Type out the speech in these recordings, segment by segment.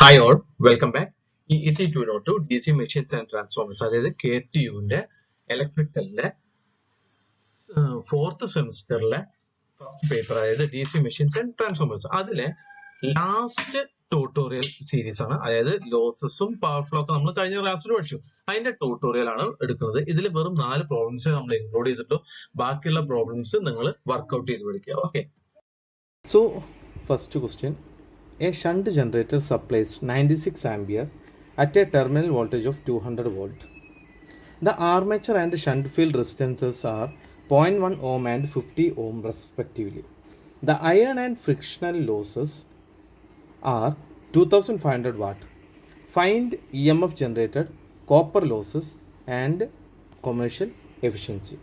Hi all, welcome back. ഈ ET202 DC machines and transformers, അതായത് KTUവിന്റെ ഇലക്ട്രിക്കലിന്റെ 4th സെമിസ്റ്ററിലെ first paper, അതായത് DC machines and transformers, അതിലെ last tutorial series ആണ്. അതായത് ലോസസും power flow ഒക്കെ നമ്മൾ കഴിഞ്ഞ ക്ലാസ്സിൽ പഠിച്ചു. അതിന്റെ ട്യൂട്ടോറിയൽ ആണ് എടുക്കുന്നത്. ഇതിൽ വെറും 4 പ്രോബ്ലംസ് നമ്മൾ ഇൻക്ലൂഡ് ചെയ്തിട്ടു. ബാക്കിയുള്ള പ്രോബ്ലംസ് നിങ്ങൾ വർക്ക്ഔട്ട് ചെയ്ത് പഠിക്കുക. Okay, so first question. A shunt generator supplies 96 ampere at a terminal voltage of 200 volt. The armature and shunt field resistances are 0.1 ohm and 50 ohm respectively. The iron and frictional losses are 2500 watt. Find EMF generated, copper losses and commercial efficiency.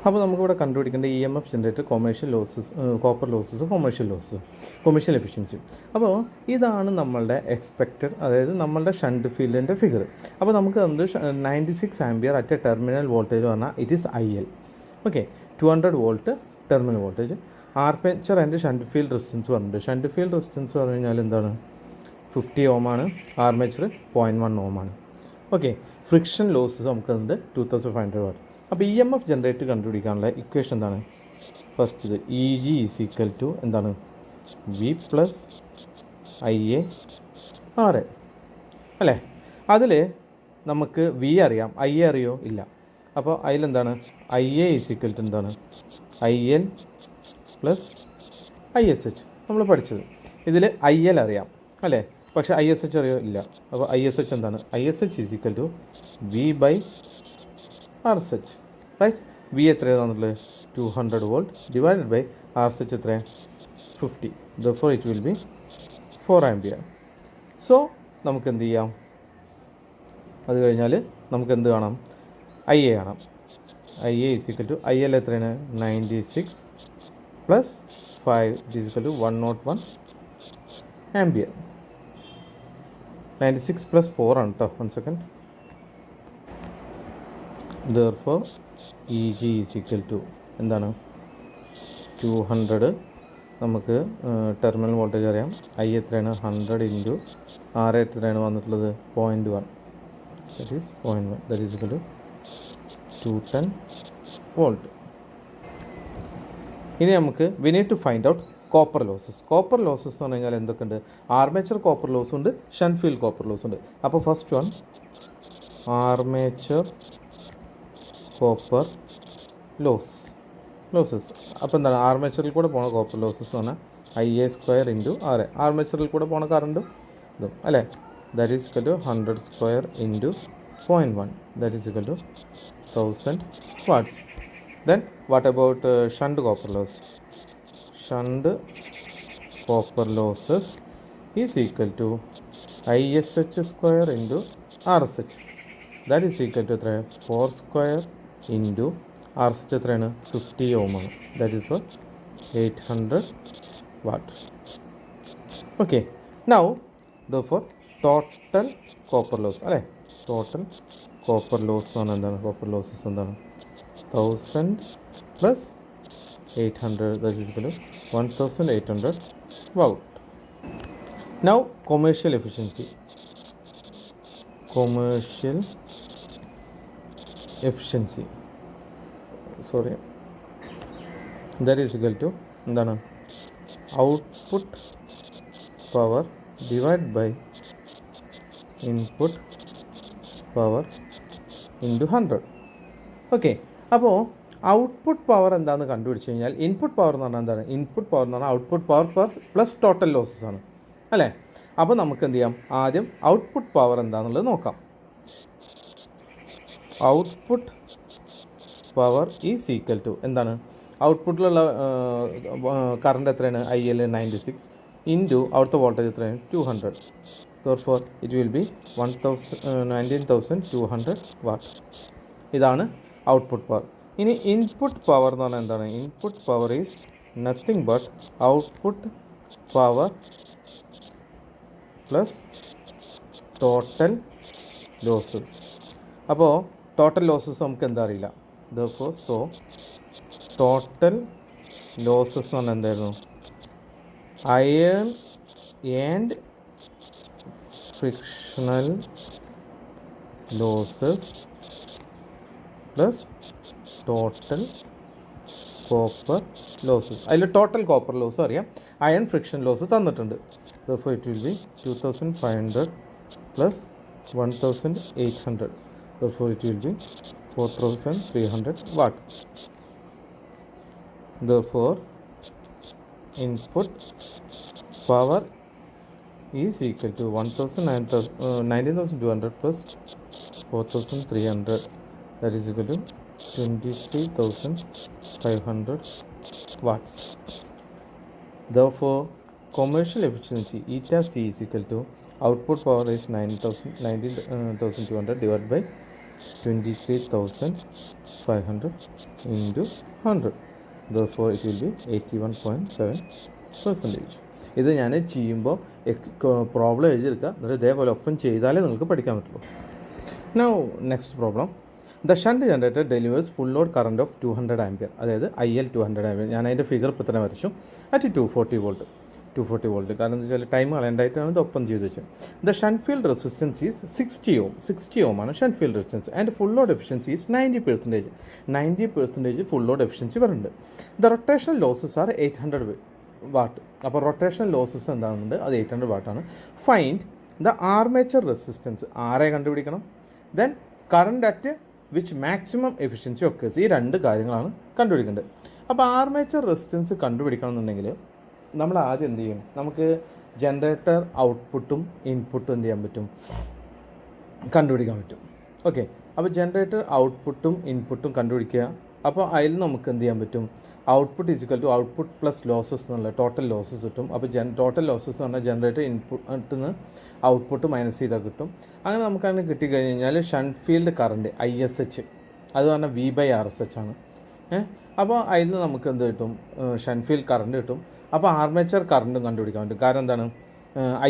അപ്പോൾ നമുക്കിവിടെ കണ്ടുപിടിക്കേണ്ട EMF generator, commercial losses, copper losses, commercial efficiency. അപ്പോൾ ഇതാണ് നമ്മളുടെ expected, അതായത് നമ്മളുടെ shunt ഫീൽഡിൻ്റെ figure. അപ്പോൾ നമുക്ക് അത് 96 ampere at a terminal voltage പറഞ്ഞാൽ it is IL. Okay, 200 volt terminal voltage. Armature and shunt field resistance പറഞ്ഞിട്ടുണ്ട്. ഷണ്ട് ഫീൽഡ് റെസിസ്റ്റൻസ് പറഞ്ഞു കഴിഞ്ഞാൽ എന്താണ്? 50 ഓം ആണ്. ആർമേച്ചർ 0.1 ഓം ആണ്. ഓക്കെ, ഫ്രിക്ഷൻ ലോസസ് നമുക്കുണ്ട് 2500 വാട്ട്. അപ്പോൾ EMF ജനറേറ്റ് കണ്ടുപിടിക്കാനുള്ള ഇക്വേഷൻ എന്താണ്? ഫസ്റ്റ് ഇത് EG ഈസ് ഈക്വൽ ടു എന്താണ്? V പ്ലസ് IA RA അല്ലേ? അതിൽ നമുക്ക് V അറിയാം, IA അറിയോ? ഇല്ല. അപ്പോൾ അതിലെന്താണ്? IA ഈസ് ഈക്വൽ ടു എന്താണ്? IL പ്ലസ് ISH നമ്മൾ പഠിച്ചത്. ഇതിൽ IL അറിയാം അല്ലേ? പക്ഷേ ISH അറിയോ? ഇല്ല. അപ്പോൾ ISH എന്താണ്? ISH is equal to V by RSH, right? V എത്രയാണെന്നുള്ളത്? 200 വോൾട്ട് ഡിവൈഡഡ് ബൈ RSH എത്ര? 50. Therefore it will be 4 ampere. So നമുക്ക് എന്ത് ചെയ്യാം? അത് കഴിഞ്ഞാൽ നമുക്ക് എന്ത് കാണാം? IA കാണാം. IA is equal to IL എത്രയാണ്? 96 plus 5 is equal to 101 ampere. 96 plus 4 ആണ് കേട്ടോ. 1 second. Therefore EG is equal to എന്താണ്? 200. നമുക്ക് ടെർമിനൽ വോൾട്ടേജ് അറിയാം. I എത്രയാണ്? 100 ഇൻറ്റു RA എത്രയാണ് വന്നിട്ടുള്ളത്? 0.1. That is 0.1. That is equal to 210 volt. ഇനി നമുക്ക് we need to find out copper losses. Copper losses എന്ന് പറഞ്ഞു കഴിഞ്ഞാൽ എന്തൊക്കെയുണ്ട്? ആർമേച്ചർ കോപ്പർ ലോസ് ഉണ്ട്, ഷണ്ട് ഫീൽഡ് കോപ്പർ ലോസ് ഉണ്ട്. അപ്പോൾ first one armature copper losses. അപ്പോൾ എന്താണ്? ആർമേച്ചറിൽ കൂടെ പോണ കോപ്പർ ലോസസ് എന്ന് പറഞ്ഞാൽ IA² ഇൻറ്റു RA. ആർമേച്ചറിൽ കൂടെ പോണ കറണ്ടും ഇതും അല്ലേ? That is equal to 100² into 0.1. That is equal to 1000 watts. Then what about shunt copper loss? Shunt copper losses is equal to ISH² into RSH. That is equal to എത്ര? 4² into RSH എത്രയാണ്? 50 ohm ആണ്. That is for 800 watt. Okay, now therefore total copper loss അല്ലേ? Total copper loss എന്ന് പറഞ്ഞാൽ എന്താണ്? Copper losses എന്താണ്? 1000 plus 800 that is equal to 1800 watt. Now commercial efficiency. that is equal to എന്താണ്? Output power divide by input power into 100. Okay, അപ്പോൾ output power എന്താണെന്ന് കണ്ടുപിടിച്ച് കഴിഞ്ഞാൽ ഇൻപുട്ട് പവർ എന്ന് പറഞ്ഞാൽ എന്താണ്? ഇൻപുട്ട് പവർ എന്ന് പറഞ്ഞാൽ output power plus total losses ആണ് അല്ലേ? അപ്പോൾ നമുക്ക് എന്ത് ചെയ്യാം? ആദ്യം ഔട്ട്പുട്ട് പവർ എന്താണെന്നുള്ളത് നോക്കാം. Output power is equal to എന്താണ്? ഔട്ട്പുട്ടിലുള്ള കറണ്ട് എത്രയാണ്? IL 96 ഇൻറ്റു അവിടുത്തെ വോൾട്ടേജ് എത്രയാണ്? 200. Therefore it will be 19200 watt. ഇതാണ് ഔട്ട്പുട്ട് പവർ. ഇനി ഇൻപുട്ട് പവർ എന്ന് പറഞ്ഞാൽ എന്താണ്? Input power is nothing but output power plus total losses. അപ്പോൾ ടോട്ടൽ ലോസസ് നമുക്ക് എന്താ അറിയില്ല. Therefore so ടോട്ടൽ ലോസസ് എന്ന് പറഞ്ഞാൽ എന്തായിരുന്നു? Iron and frictional losses plus total copper losses. അതിൽ ടോട്ടൽ കോപ്പർ ലോസ് അറിയാം, അയൺ ഫ്രിക്ഷൻ ലോസ് തന്നിട്ടുണ്ട്. therefore it will be 2500 plus 1800. therefore it will be 4300 watt. therefore input power is equal to 19,200 plus 4,300, that is equal to 23,500 watts. Therefore commercial efficiency eta C is equal to output power is 19,200 divided by 23,500 into 100. therefore it will be 81.7%. ഇത് ഞാൻ ചെയ്യുമ്പോൾ problem എഴുതിയെടുക്കുക, എന്നിട്ട് ഇതേപോലെ ഒപ്പം ചെയ്താലേ നിങ്ങൾക്ക് പഠിക്കാൻ പറ്റുള്ളൂ. Now next problem. The shunt generator delivers full load current of 200 ampere, അതായത് IL 200 ampere. ഞാൻ അതിൻ്റെ ഫിഗർ ഇപ്പോൾ തന്നെ വരച്ചു. At 240 volt. കാരണം എന്താ വെച്ചാൽ ടൈം കളയേണ്ടതായിട്ടാണ് ഇത് ഒപ്പം ചെയ്ത് വെച്ചത്. The shunt field resistance is 60 ohm ആണ് shunt field resistance. And full load efficiency is 90% full load efficiency വരുന്നുണ്ട്. The rotational losses are 800 watt. അപ്പോൾ റൊട്ടേഷണൽ ലോസസ് എന്താണെന്നുണ്ട്, അത് 800 വാട്ടാണ്. ഫൈൻഡ് ദ ആർമേച്ചർ റെസിസ്റ്റൻസ്, ആരെ കണ്ടുപിടിക്കണം. Then current at which maximum efficiency occurs, ഈ രണ്ട് കാര്യങ്ങളാണ് കണ്ടുപിടിക്കേണ്ടത്. അപ്പോൾ ആർമേച്ചർ റെസിസ്റ്റൻസ് കണ്ടുപിടിക്കണം എന്നുണ്ടെങ്കിൽ നമ്മൾ ആദ്യം എന്ത് ചെയ്യും, നമുക്ക് ജനറേറ്റർ ഔട്ട്പുട്ടും ഇൻപുട്ടും എന്ത് ചെയ്യാൻ പറ്റും, കണ്ടുപിടിക്കാൻ പറ്റും. ഓക്കെ, അപ്പോൾ ജനറേറ്റർ ഔട്ട്പുട്ടും ഇൻപുട്ടും കണ്ടുപിടിക്കുക. അപ്പോൾ അതിൽ നമുക്ക് എന്ത് ചെയ്യാൻ പറ്റും, output equal to output plus losses എന്നുള്ള ടോട്ടൽ ലോസസ് കിട്ടും. അപ്പോൾ ടോട്ടൽ ലോസസ് എന്ന് പറഞ്ഞാൽ ജനറേറ്റർ ഇൻപുട്ടിൽ നിന്ന് ഔട്ട്പുട്ട് മൈനസ് ചെയ്താൽ കിട്ടും. അങ്ങനെ നമുക്കങ്ങനെ കിട്ടിക്കഴിഞ്ഞാൽ ഷണ്ട് ഫീൽഡ് കറണ്ട് ISH അത് പറഞ്ഞാൽ V/RSH ആണ്. അപ്പോൾ അതിൽ നിന്ന് നമുക്ക് എന്ത് കിട്ടും, ഷണ്ട് ഫീൽഡ് കറണ്ട് കിട്ടും. അപ്പോൾ ആർമേച്ചർ കറണ്ടും കണ്ടുപിടിക്കാൻ പറ്റും, കാരണം എന്താണ്,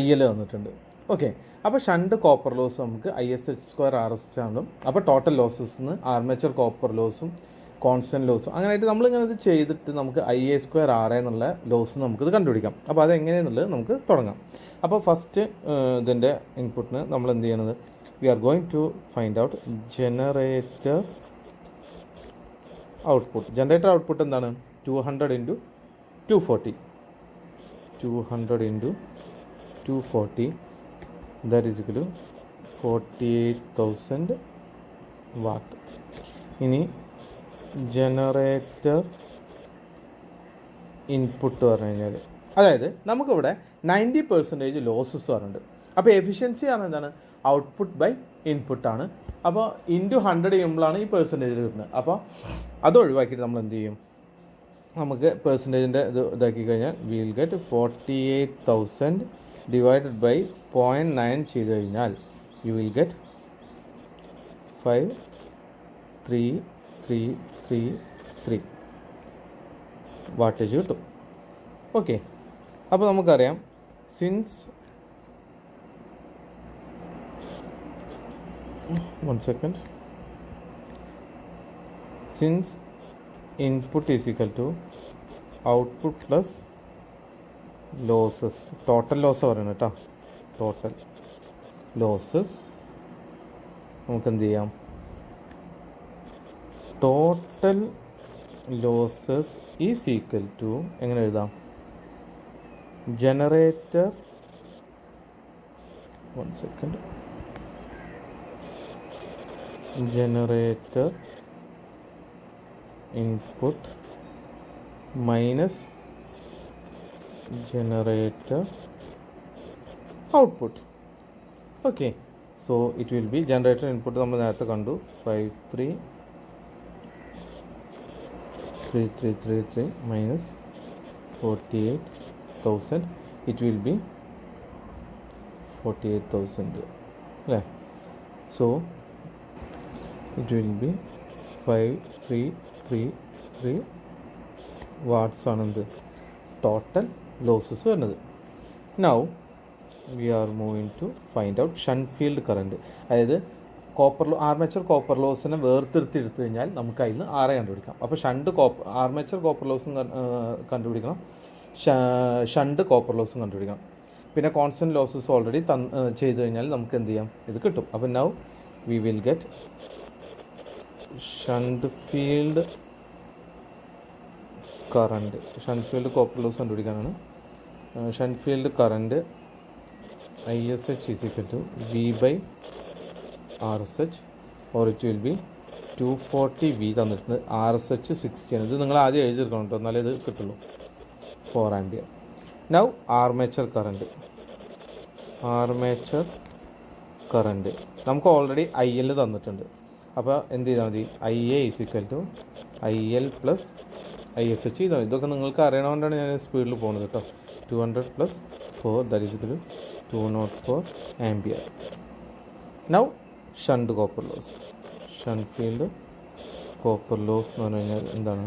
IL തന്നിട്ടുണ്ട്. ഓക്കെ, അപ്പോൾ ഷണ്ട് കോപ്പർ ലോസ് നമുക്ക് ISH²RSH ആണ്. അപ്പോൾ ടോട്ടൽ ലോസസ് നിന്ന് ആർമേച്ചർ കോപ്പർ ലോസും കോൺസ്റ്റൻറ്റ് ലോസും അങ്ങനെയായിട്ട് നമ്മളിങ്ങനെ ഇത് ചെയ്തിട്ട് നമുക്ക് IA²RA എന്നുള്ള ലോസ് നമുക്കിത് കണ്ടുപിടിക്കാം. അപ്പോൾ അതെങ്ങനെയെന്നുള്ളത് നമുക്ക് തുടങ്ങാം. അപ്പോൾ ഫസ്റ്റ് ഇതിൻ്റെ ഇൻപുട്ടിന് നമ്മൾ എന്ത് ചെയ്യണത്, we are going to find out generator output. Generator output എന്താണ്, 200 × 240. 200 × 240, that is equal to 48,000 watt. ഇനി ജനറേറ്റർ ഇൻപുട്ട് പറഞ്ഞു കഴിഞ്ഞാൽ, അതായത് നമുക്കിവിടെ 90% ലോസസ് പറയുന്നുണ്ട്. അപ്പോൾ എഫിഷ്യൻസി ആണ് എന്താണ്, ഔട്ട്പുട്ട് ബൈ ഇൻപുട്ടാണ്. അപ്പോൾ ഇൻറ്റു 100 ചെയ്യുമ്പോഴാണ് ഈ പെർസെൻറ്റേജ് കിട്ടുന്നത്. അപ്പോൾ അത് ഒഴിവാക്കിയിട്ട് നമ്മൾ എന്ത് ചെയ്യും, നമുക്ക് പെർസെൻറ്റേജിൻ്റെ ഇത് ഇതാക്കി കഴിഞ്ഞാൽ വിൽ ഗെറ്റ് 48,000 ഡിവൈഡഡ് ബൈ 0.9 ചെയ്ത് കഴിഞ്ഞാൽ യു വിൽ ഗെറ്റ് 53333 വാട്ടേജ് കിട്ടും. ഓക്കെ, അപ്പോൾ നമുക്കറിയാം since 1 second, since input is equal to output plus losses, total loss പറയുന്നത് കേട്ടോ, total losses നമുക്ക് എന്ത് ചെയ്യാം, total losses is equal to എങ്ങനെ എഴുതാം, generator 1 second, generator input minus generator output. Okay, so it will be generator input നമ്മൾ നേരത്തെ കണ്ടു 53333 minus 48,000, it will be 48,000 അല്ലേ. So it will be 5333 watts ആണ് എന്ത് ടോട്ടൽ ലോസസ് വരുന്നത്. Now we are moving to find out shunt field current. അതായത് armature copper ലോസിനെ വേർതിരുത്തി എടുത്തു കഴിഞ്ഞാൽ നമുക്ക് അതിൽ നിന്ന് ആറെ കണ്ടുപിടിക്കാം. അപ്പോൾ ആർമേച്ചർ കോപ്പർ ലോസും കണ്ടുപിടിക്കണം, ഷണ്ട് കോപ്പർ ലോസും കണ്ടുപിടിക്കണം. പിന്നെ കോൺസ്റ്റൻറ്റ് ലോസസ് ഓൾറെഡി ചെയ്ത് കഴിഞ്ഞാൽ നമുക്ക് എന്ത് ചെയ്യാം, ഇത് കിട്ടും. അപ്പം now we will get shunt field current. Shunt field copper loss കണ്ടുപിടിക്കാനാണ്. Shunt field current ISH is equal to V by RSH, or it will be 240 V തന്നിട്ടുണ്ട്. RSH 60 ആണ്. ഇത് നിങ്ങൾ ആദ്യം എഴുതിയെടുക്കണം കേട്ടോ, എന്നാലേ ഇത് കിട്ടുള്ളൂ. 4 ampere. Now armature current. Armature current നമുക്ക് ഓൾറെഡി IL തന്നിട്ടുണ്ട്. അപ്പോൾ എന്ത് ചെയ്താൽ മതി, IA is equal to IL plus ISH ചെയ്താൽ മതി. ഇതൊക്കെ നിങ്ങൾക്ക് അറിയണതുകൊണ്ടാണ് ഞാൻ സ്പീഡിൽ പോകുന്നത് കേട്ടോ. 200 plus 4 that is equal to 204 ampere. Now shunt copper loss. Shunt field copper loss എന്ന് പറഞ്ഞു കഴിഞ്ഞാൽ എന്താണ്,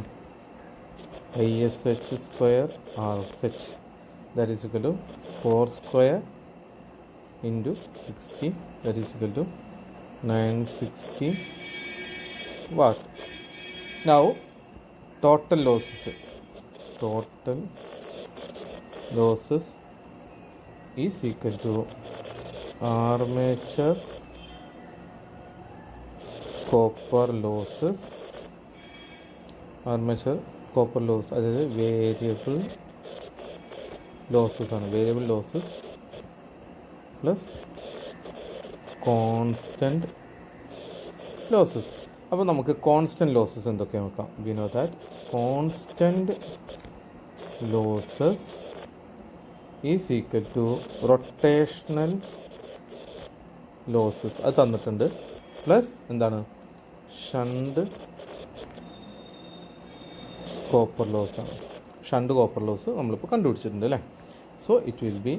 ISH square RSH that is equal to 4 square into 60 that is equal to 960 watt. Now total losses is equal to armature copper losses, അതായത് variable losses ആണ്. Variable losses plus constant losses. അപ്പോൾ നമുക്ക് constant losses എന്തൊക്കെ നോക്കാം. We know that constant losses is equal to rotational losses, അത് തന്നിട്ടുണ്ട്, plus എന്താണ് shunt copper loss ആണ്. ഷണ്ട് കോപ്പർ ലോസ് നമ്മളിപ്പോൾ കണ്ടുപിടിച്ചിട്ടുണ്ട് അല്ലേ. So it will be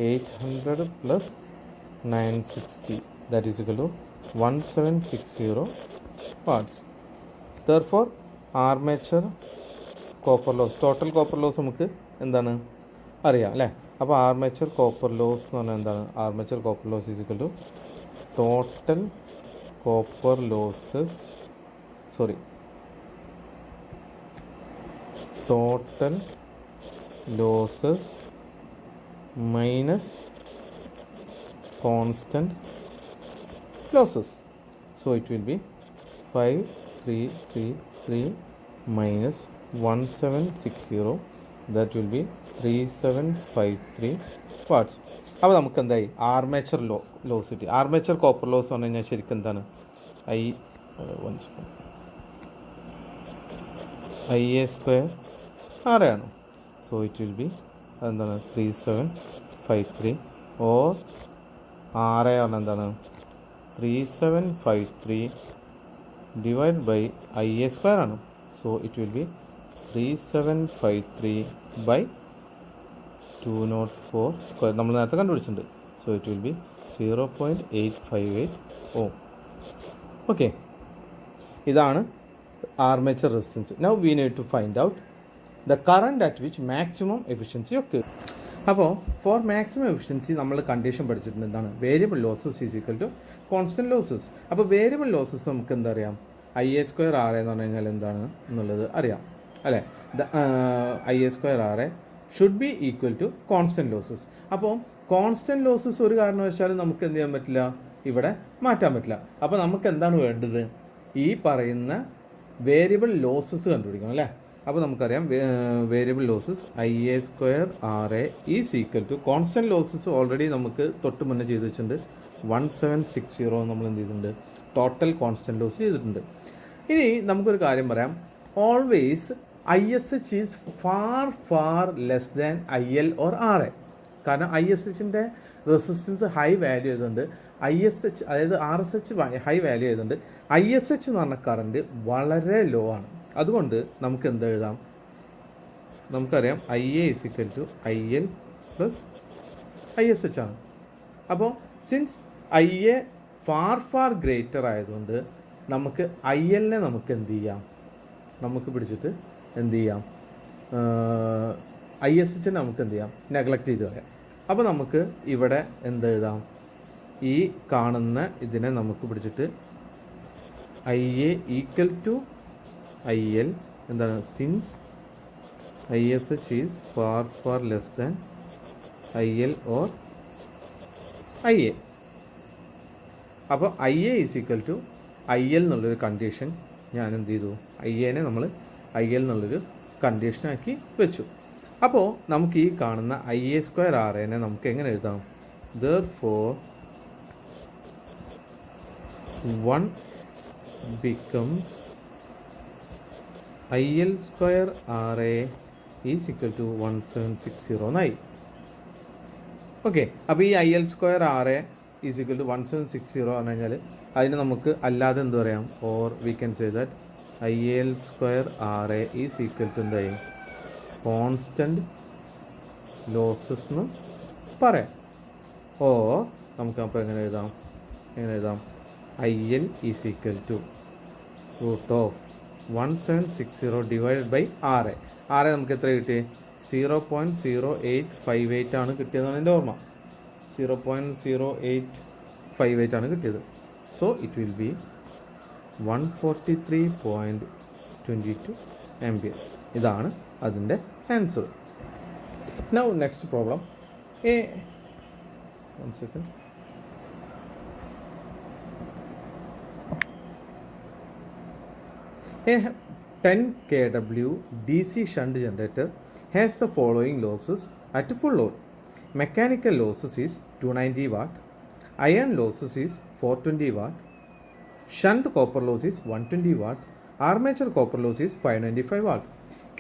800 plus 960 that is equal to 1760 watts. Therefore armature copper loss, total copper loss നമുക്ക് എന്താണ് അറിയാം അല്ലേ. അപ്പോൾ ആർമേച്ചർ കോപ്പർ ലോസ് എന്ന് പറഞ്ഞാൽ എന്താണ്, armature copper loss is equal to total copper losses, total losses minus constant losses. So it will be 5333 minus 1760, that will be 3753 watts. അപ്പോൾ നമുക്ക് എന്തായി, ആർമേച്ചർ ലോസ് കിട്ടി. ആർമേച്ചർ കോപ്പർ ലോസ് എന്ന് പറഞ്ഞു കഴിഞ്ഞാൽ ശരിക്കും എന്താണ്, IA സ്ക്വയർ RA ആണ്. സോ ഇറ്റ് വിൽ ബി എന്താണ് 3753 ഓർ RA ആണ് എന്താണ് 3753 ഡിവൈഡ് ബൈ IA സ്ക്വയർ ആണ്. So it will be 3753 by 204 square നമ്മൾ നേരത്തെ കണ്ടുപിടിച്ചിട്ടുണ്ട്. So it will be 0.858 ohm. Okay, ഇതാണ് armature resistance. Now we need to find out the current at which maximum efficiency ഒക്കെ. അപ്പോൾ four maximum efficiency നമ്മൾ condition പഠിച്ചിട്ടുണ്ട്, എന്താണ് variable losses is equal to constant losses. അപ്പോൾ variable losses നമുക്ക് എന്താ അറിയാം, IA സ്ക്വയർ RA എന്ന് പറഞ്ഞു കഴിഞ്ഞാൽ എന്താണ് എന്നുള്ളത് അറിയാം അല്ലേ. IA square RA should be equal to constant losses. അപ്പോൾ കോൺസ്റ്റന്റ് ലോസസ് ഒരു കാരണവശാലും നമുക്ക് എന്ത് ചെയ്യാൻ പറ്റില്ല, ഇവിടെ മാറ്റാൻ പറ്റില്ല. അപ്പോൾ നമുക്ക് എന്താണ് വേണ്ടത്, ഈ പറയുന്ന വേരിയബിൾ ലോസസ് കണ്ടുപിടിക്കണം അല്ലേ. അപ്പോൾ നമുക്കറിയാം variable losses IA square RA is equal to constant losses already നമുക്ക് തൊട്ട് മുന്നേ ചെയ്ത് വെച്ചിട്ടുണ്ട് 1760 നമ്മൾ എന്ത് ചെയ്തിട്ടുണ്ട്, ടോട്ടൽ കോൺസ്റ്റന്റ് ലോസ് ചെയ്തിട്ടുണ്ട്. ഇനി നമുക്കൊരു കാര്യം പറയാം, always ISH is far less than IL or RA. കാരണം ISHൻ്റെ റെസിസ്റ്റൻസ് ഹൈ വാല്യൂ ചെയ്തുകൊണ്ട് ISH അതായത് RSH ഹൈ വാല്യൂ ചെയ്തുകൊണ്ട് ISH എന്ന് പറഞ്ഞ കറണ്ട് വളരെ ലോ ആണ്. അതുകൊണ്ട് നമുക്ക് എന്ത് എഴുതാം, നമുക്കറിയാം IA is equal to IL plus ISH ആണ്. അപ്പോൾ സിൻസ് IA ഫാർ ഗ്രേറ്റർ ആയതുകൊണ്ട് നമുക്ക് ILനെ നമുക്ക് എന്ത് ചെയ്യാം, നമുക്ക് പിടിച്ചിട്ട് എന്ത് ചെയ്യാം, ISHനെ നമുക്ക് എന്ത് ചെയ്യാം, നെഗ്ലക്റ്റ് ചെയ്ത് കളയാം. അപ്പോൾ നമുക്ക് ഇവിടെ എന്തെഴുതാം, ഈ കാണുന്ന ഇതിനെ നമുക്ക് പിടിച്ചിട്ട് IA ഈക്വൽ ടു IL എന്താണ്, since ISH is far less than IL or IA. അപ്പോൾ IA is equal to IL എന്നുള്ളൊരു കണ്ടീഷൻ ഞാൻ എന്ത് ചെയ്തു, IAനെ നമ്മൾ IL എന്നുള്ളൊരു കണ്ടീഷനാക്കി വെച്ചു. അപ്പോൾ നമുക്ക് ഈ കാണുന്ന IA² RAനെ നമുക്ക് എങ്ങനെ എഴുതാം? Therefore 1 becomes IL² RA is equal to 1760 എന്നായി. ഓക്കെ, അപ്പോൾ ഈ IL² RA is equal to 1760 പറഞ്ഞു കഴിഞ്ഞാൽ അതിന് നമുക്ക് അല്ലാതെ എന്ത് പറയാം? Or we can say that IL² RA is equal to എന്തായി? കോൺസ്റ്റന്റ് ലോസസ് എന്ന് പറയാം. ഓ നമുക്ക് അപ്പോൾ എങ്ങനെ എഴുതാം? IL is equal to √1760 divided by RA. RA നമുക്ക് എത്ര കിട്ടി? 0.0858 ആണ് കിട്ടിയതാണ് എൻ്റെ ഓർമ്മ. 0.0858 ആണ് കിട്ടിയത്. So it will B 143.22 ampere. ഇതാണ് അതിൻ്റെ answer. Now next problem. One second. A 10 kW DC shunt generator has the following losses at full load. Mechanical losses is 290 watt, iron losses is 420 watt, shunt copper loss is 120 watt, armature copper loss is 595 watt.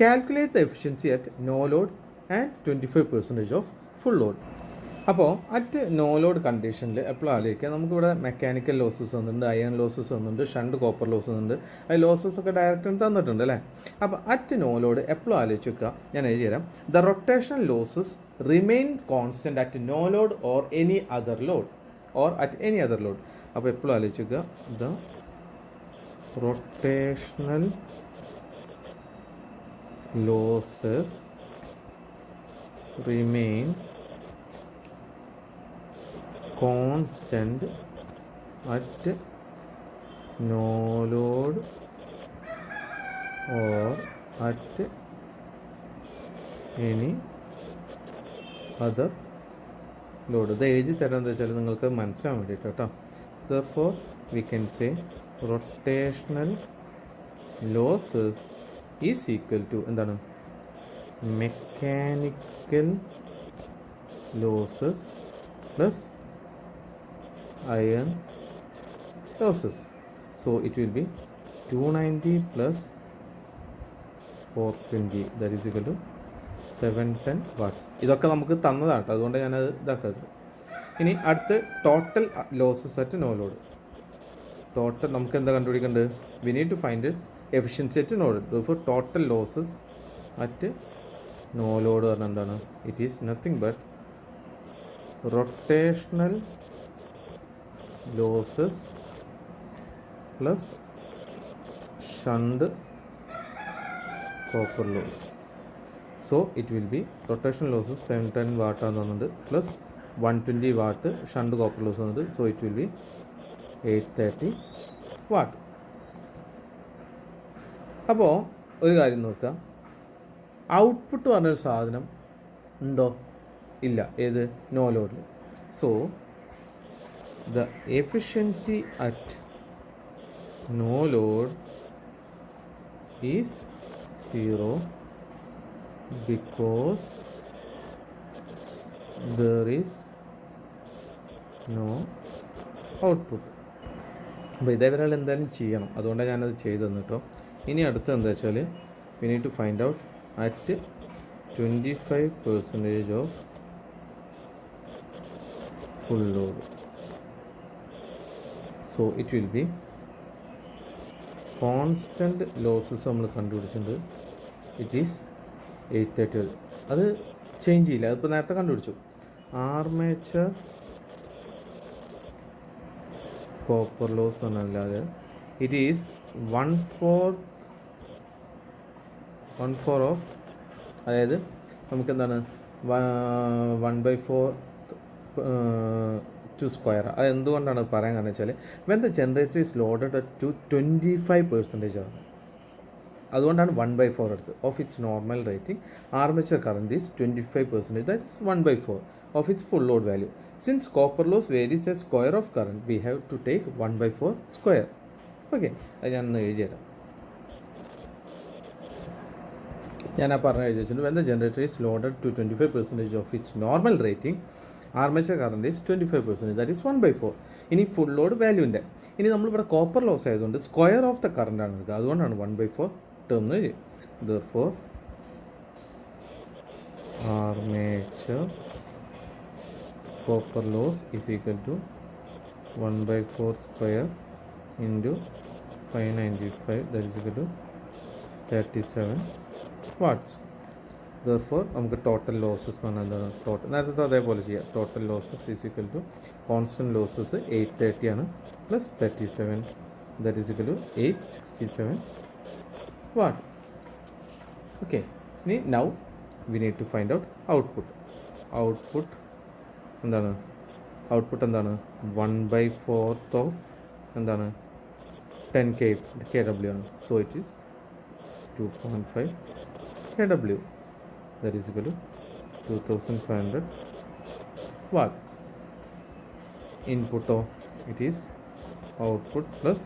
Calculate the efficiency at no load and 25% of full load. അപ്പോൾ at no load കണ്ടീഷനിൽ എപ്പോഴും ആലോചിക്കുക, നമുക്കിവിടെ mechanical losses വന്നിട്ടുണ്ട്, iron losses വന്നിട്ടുണ്ട്, shunt copper loss വന്നിട്ടുണ്ട്. അത് losses ഒക്കെ ഡയറക്റ്റ് തന്നിട്ടുണ്ട് അല്ലേ. അപ്പോൾ അറ്റ് നോ ലോഡ് എപ്പോഴും ആലോചിച്ച് വെക്കുക, ഞാൻ എഴുതി തരാം. The rotational losses remain constant at no load or any other load or at any other load. അപ്പോൾ എപ്പോഴും ആലോചിച്ച് വെക്കുക, the rotational losses remain constant at no load or at any other load. ഇത് എഴുതി തരാൻ എന്താ വെച്ചാൽ നിങ്ങൾക്ക് മനസ്സിലാൻ വേണ്ടിയിട്ട് കേട്ടോ. Therefore we can say rotational losses is equal to എന്താണ്? Mechanical losses plus iron losses. So it will be 290 plus 420, that is equal to 710 watts. ഇതൊക്കെ നമുക്ക് തന്നതാണ് കേട്ടോ, അതുകൊണ്ട് ഞാനത് ഇതാക്കുന്നത്. ഇനി അടുത്ത് total losses at no load. Total നമുക്ക് എന്താ കണ്ടുപിടിക്കേണ്ടത്? We need to find efficiency at no load. For total losses at no load പറഞ്ഞാൽ എന്താണ്? It is nothing but rotational losses plus shunt copper loss. So it will be rotational losses 710 watt ആണെന്നുണ്ട് plus 120 watt shunt copper loss ആണെന്നുണ്ട്. So it will be 830 watt. അപ്പോൾ ഒരു കാര്യം നോക്കുക, output പറഞ്ഞൊരു സാധനം ഉണ്ടോ? ഇല്ല. ഏത്? നോ ലോഡിൽ. So the efficiency at no load is 0 because there is no output. അപ്പോൾ ഇതേവരെ എന്തായാലും ചെയ്യണം, അതുകൊണ്ടാണ് ഞാനത് ചെയ്തു തന്നിട്ടോ. ഇനി അടുത്ത എന്താ വെച്ചാൽ we need to find out at 25% of full load. So it will be constant losses നമ്മൾ കണ്ടുപിടിച്ചിട്ടുണ്ട്. It is 830. അത് ചേഞ്ച് ചെയ്യില്ല, അതിപ്പോൾ നേരത്തെ കണ്ടുപിടിച്ചു. ആർമേച്ചർ കോപ്പർ ലോസ് എന്നല്ലാതെ ഇറ്റ് ഈസ് 1/4 ഓഫ്, അതായത് നമുക്കെന്താണ് 1/4 ടു സ്ക്വയർ. അത് എന്തുകൊണ്ടാണ് പറയാൻ കാരണം വെച്ചാൽ when the generator is loaded to 25% ആണ്. അതുകൊണ്ടാണ് 1/4 എടുത്തത്. Of its normal rating armature current is 25%, that is 1/4 of its full load value. Since copper loss varies a square of current, we have to take 1/4 square. Okay, അത് ഞാനൊന്ന് എഴുതി തരാം. ഞാൻ ആ പറഞ്ഞ എഴുതി വെച്ചിട്ടുണ്ട്. When the generator is loaded to 25% of its normal rating armature current is 25%, that is 1/4. ഇനി ഫുൾ ലോഡ് വാല്യൂവിൻ്റെ, ഇനി നമ്മളിവിടെ കോപ്പർ ലോസ് ആയതുകൊണ്ട് സ്ക്വയർ ഓഫ് ദ കറണ്ട് ആണ് എടുക്കുക, അതുകൊണ്ടാണ് 1/4 term. Therefore armature copper loss is equal to 1/4 square into 595, that is equal to 37 watts. Therefore നമുക്ക് total losses എന്ന് പറഞ്ഞാൽ എന്താണ്, ടോട്ടൽ നേരത്തെ അതേപോലെ ചെയ്യാം. Total losses is equal to constant losses 830 ആണ് plus 37, that is equal to 867 watt. Okay, ഇനി now we need to find out output. Output എന്താണ് 1/4 ഓഫ് എന്താണ് 10 kW ആണ്. So it is 2.5 kW, that is equal to 2500 watt. Input of it is output plus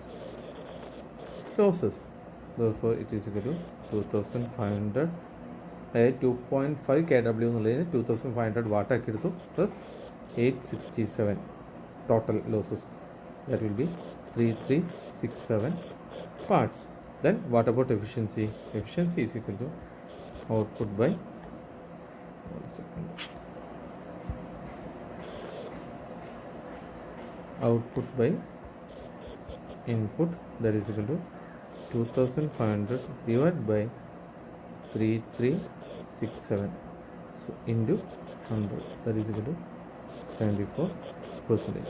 losses, therefore it is equal to 2500, 2.5 kW എന്നുള്ളതിന് 2500 watt ആക്കി എടുത്തു plus 867 total losses, that will be 3367 watts. Then what about efficiency? Efficiency is equal to output by output by input, that is equal to 2500 divided by 3367, so into 100, that is equal to 74%.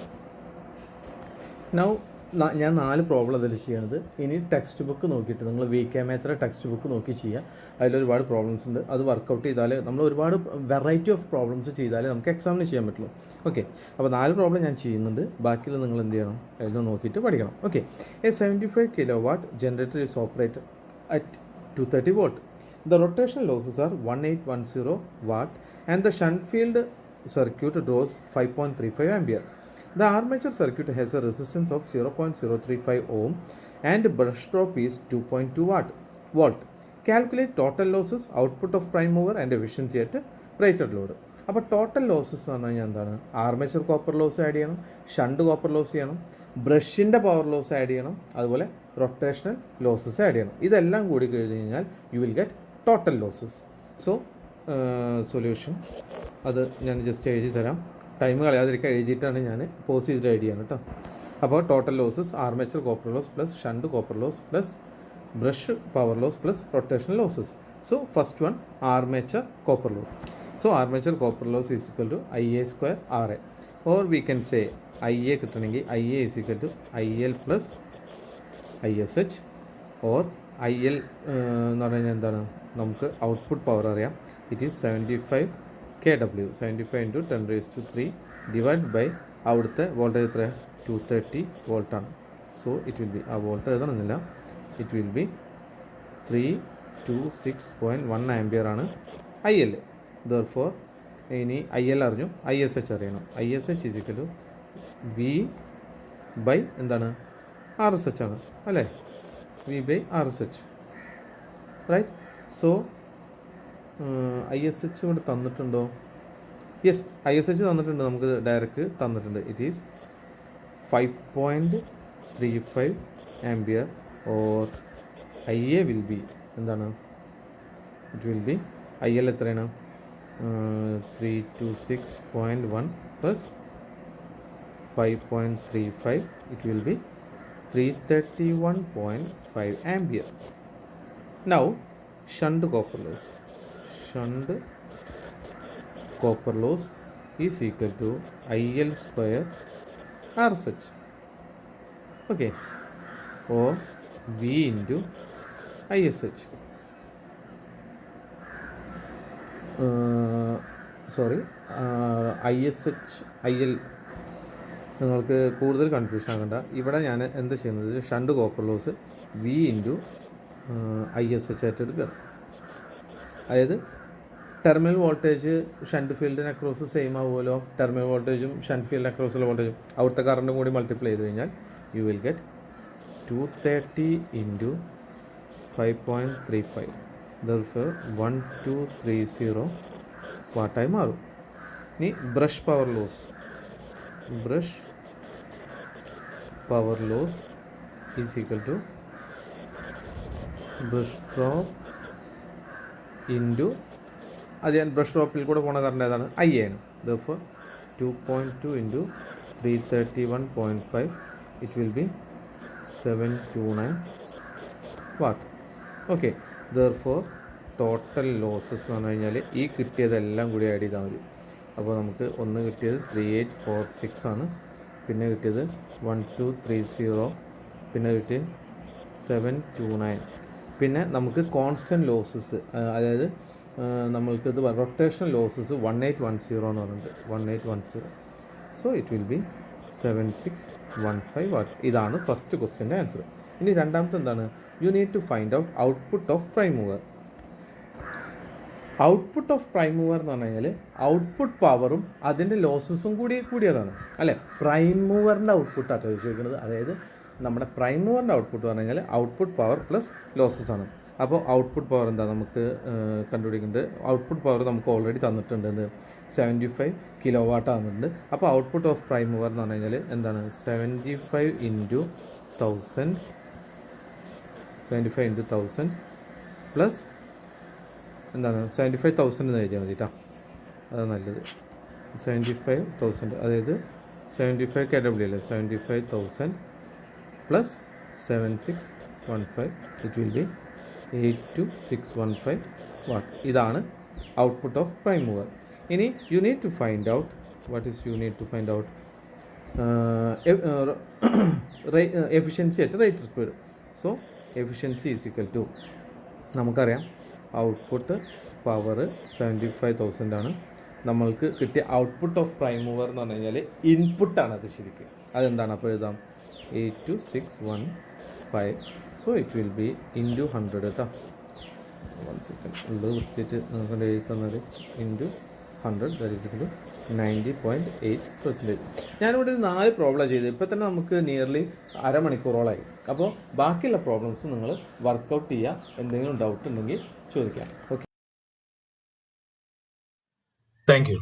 Now ഞാൻ 4 problem അതിൽ ചെയ്യണത്. ഇനി text book നോക്കിയിട്ട് നിങ്ങൾ VK text book നോക്കി ചെയ്യുക. അതിലൊരുപാട് problems ഉണ്ട്. അത് വർക്കൗട്ട് ചെയ്താൽ നമ്മൾ ഒരുപാട് വെറൈറ്റി ഓഫ് പ്രോബ്ലംസ് ചെയ്താലേ നമുക്ക് എക്സാമിന് ചെയ്യാൻ പറ്റുള്ളൂ. ഓക്കെ, അപ്പോൾ 4 പ്രോബ്ലം ഞാൻ ചെയ്യുന്നുണ്ട്. ബാക്കിയുള്ള നിങ്ങൾ എന്ത് ചെയ്യണം, അതിൽ നോക്കിയിട്ട് പഠിക്കണം. Okay, A 75 kW generator is operated at 230 volt. The rotational losses are 1810 watt and the shunt field circuit draws 5.35 ampere. The armature circuit has a resistance of 0.035 ohm and brush drop is 2.2 volt. Calculate total losses, output of prime mover and efficiency at rated load. അപ്പോൾ total losses എന്ന് പറഞ്ഞു കഴിഞ്ഞാൽ എന്താണ്, armature copper loss add ചെയ്യണം, shunt copper loss ചെയ്യണം, ബ്രഷിൻ്റെ power loss add ചെയ്യണം, അതുപോലെ rotational losses add ചെയ്യണം. ഇതെല്ലാം കൂടി കഴിഞ്ഞ് കഴിഞ്ഞാൽ you will get total losses. So solution അത് ഞാൻ ജസ്റ്റ് എഴുതി തരാം. ടൈം കളയാതിരിക്കാൻ എഴുതിയിട്ടാണ് ഞാൻ പോസ് ചെയ്തിട്ട് ഐഡിയാണ് കേട്ടോ. അപ്പോൾ total losses armature copper loss plus shunt copper loss plus brush power loss plus rotational losses. So first one armature copper loss. So armature copper loss is equal to IA square RA, or we can say IA കിട്ടണമെങ്കിൽ IA is equal to IL plus ISH, or IL എന്ന് പറഞ്ഞു കഴിഞ്ഞാൽ എന്താണ്, നമുക്ക് output power അറിയാം. It is 75 kW, 75 into 10⁻³ divide by അവിടുത്തെ voltage എത്ര 230 വോൾട്ടാണ്. സോ ഇറ്റ് വിൽ ബി, ആ വോൾട്ട് എഴുതണമെന്നില്ല, ഇറ്റ് വിൽ ബി 326.1 ആംപിയർ ആണ് IL. ദെർഫോർ ഇനി IL അറിഞ്ഞു, ISH അറിയണം. ISH is equal to V by എന്താണ് RSH ആണ് അല്ലേ, V by RSH, right. So ISH ഇവിടെ തന്നിട്ടുണ്ടോ? യെസ്, ISH തന്നിട്ടുണ്ട്, നമുക്ക് ഡയറക്റ്റ് തന്നിട്ടുണ്ട്. It is 5.35 ampere, or IA will be എന്താണ്, ഇറ്റ് വിൽ ബി IL എത്രയാണ് 326.1 plus 5.35, it will be 331.5 ampere. Now shunt copper loss. Shunt copper loss is equal to IL square RSH, okay, or V into ISH. ISH IL നിങ്ങൾക്ക് കൂടുതൽ confusion ആകണ്ട. ഇവിടെ ഞാൻ എന്താ ചെയ്യുന്നത്, shunt copper loss V into ISH ആയിട്ട് എടുക്കുക. അതായത് terminal voltage shunt ഫീൽഡിന് അക്രോസ് സെയിം ആവുമല്ലോ. ടെർമിനൽ വോൾട്ടേജും ഷണ്ട് ഫീൽഡിന് അക്രോസുള്ള വോൾട്ടേജും അവിടുത്തെ കറണ്ടും കൂടി മൾട്ടിപ്ലൈ ചെയ്ത് കഴിഞ്ഞാൽ you will get 230 into 5.35. Therefore 1230 വാട്ടായി മാറും. ഇനി brush power loss is equal to brush drop into അത് ഞാൻ ബ്രഷ് ഡ്രോപ്പിൽ കൂടെ പോണ കറണ്ട് ഏതാണ്? I ആണ്. Therefore 2.2 into 331.5 it will B 729 what. Okay. Therefore total losses എന്ന് പറഞ്ഞു കഴിഞ്ഞാൽ ഈ കിട്ടിയതെല്ലാം കൂടി ആഡ് ചെയ്താൽ മതി. അപ്പോൾ നമുക്ക് ഒന്ന് കിട്ടിയത് 3846 ആണ്, പിന്നെ കിട്ടിയത് 1230, പിന്നെ കിട്ടിയത് 729, പിന്നെ നമുക്ക് കോൺസ്റ്റൻറ്റ് ലോസസ് അതായത് നമ്മൾക്കിത് റൊട്ടേഷണൽ ലോസസ് 1810 എന്ന് പറഞ്ഞിട്ട് 1810. So it will be 7615 watt. ഇതാണ് ഫസ്റ്റ് ക്വസ്റ്റ്യൻ്റെ ആൻസർ. ഇനി രണ്ടാമത്തെ എന്താണ്? You need to find out output of prime mover. Output of prime mover എന്ന് പറഞ്ഞു കഴിഞ്ഞാൽ ഔട്ട്പുട്ട് പവറും അതിൻ്റെ ലോസസും കൂടിയതാണ് അല്ലേ. പ്രൈം മൂവറിൻ്റെ ഔട്ട്പുട്ടാണ് ചോദിക്കുന്നത്. അതായത് നമ്മുടെ പ്രൈം മൂവറിൻ്റെ ഔട്ട്പുട്ട് പറഞ്ഞു കഴിഞ്ഞാൽ ഔട്ട്പുട്ട് പവർ പ്ലസ് ലോസസ് ആണ്. അപ്പോൾ ഔട്ട്പുട്ട് പവർ എന്താ നമുക്ക് കണ്ടുപിടിക്കേണ്ടത്? ഔട്ട്പുട്ട് പവർ നമുക്ക് ഓൾറെഡി തന്നിട്ടുണ്ട്, 75 കിലോ വാട്ട് ആകുന്നുണ്ട്. അപ്പോൾ ഔട്ട്പുട്ട് ഓഫ് പ്രൈം മൂവർ എന്ന് പറഞ്ഞു കഴിഞ്ഞാൽ എന്താണ്? 75 ഇൻറ്റു 1000 പ്ലസ് എന്താണ് 75,000 എന്ന് എഴുതിയാൽ മതി കേട്ടോ, അതാണ് നല്ലത്. 75,000 അതായത് 75 KW അല്ലേ, 75,000 plus 7615 it will be 82615 watt. ഇതാണ് ഔട്ട്പുട്ട് ഓഫ് പ്രൈം മൂവർ. ഇനി you need to find out efficiency at rated speed. So efficiency is equal to നമുക്കറിയാം ഔട്ട്പുട്ട് പവർ 75,000 ആണ്. നമ്മൾക്ക് കിട്ടിയ ഔട്ട്പുട്ട് ഓഫ് പ്രൈം മൂവർ എന്ന് പറഞ്ഞു കഴിഞ്ഞാൽ ഇൻപുട്ടാണ് അത് ശരിക്കും. അതെന്താണ്? അപ്പോൾ എഴുതാം 82615. So it will be into 100 കേട്ടോ. 1 സെക്കൻഡ് ഉള്ളത് വൃത്തിയിട്ട് നമുക്ക് എഴുതി തന്നത് into 100 that is equal to 90.8%. ഞാനിവിടെ ഒരു 4 പ്രോബ്ലം ചെയ്തു. ഇപ്പോൾ തന്നെ നമുക്ക് നിയർലി അരമണിക്കൂറോളായി. അപ്പോൾ ബാക്കിയുള്ള പ്രോബ്ലംസ് നിങ്ങൾ വർക്കൗട്ട് ചെയ്യുക. എന്തെങ്കിലും ഡൗട്ട് ഉണ്ടെങ്കിൽ ചോദിക്കാം. Okay, thank you.